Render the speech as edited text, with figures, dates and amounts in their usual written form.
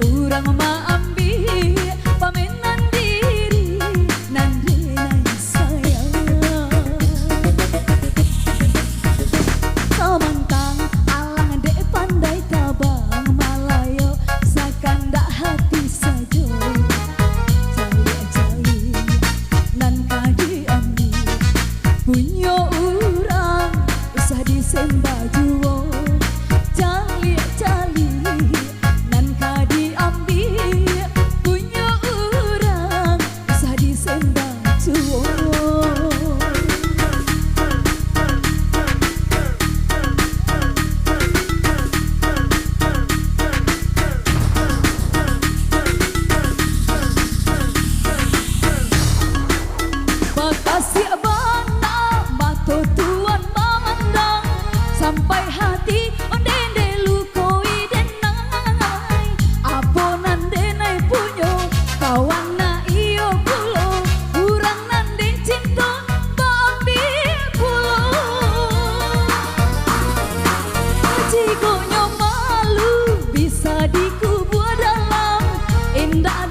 urang maambi pamenan diri nande nai sayang samantang alang dek pandai tabang malayo sakanda hati sajo jali-jali nan kadi ambi punyo urang usah disembah juwo jali-jali nan kadi ambi punyo urang usah disembah juwo. Makasih bana batu tuan memandang sampai hati ondende lukoi denai aponan denai punyo kawan na iyo pulo urang nande cinta bambi pulo jigonyo malu bisa dikubur dalam indah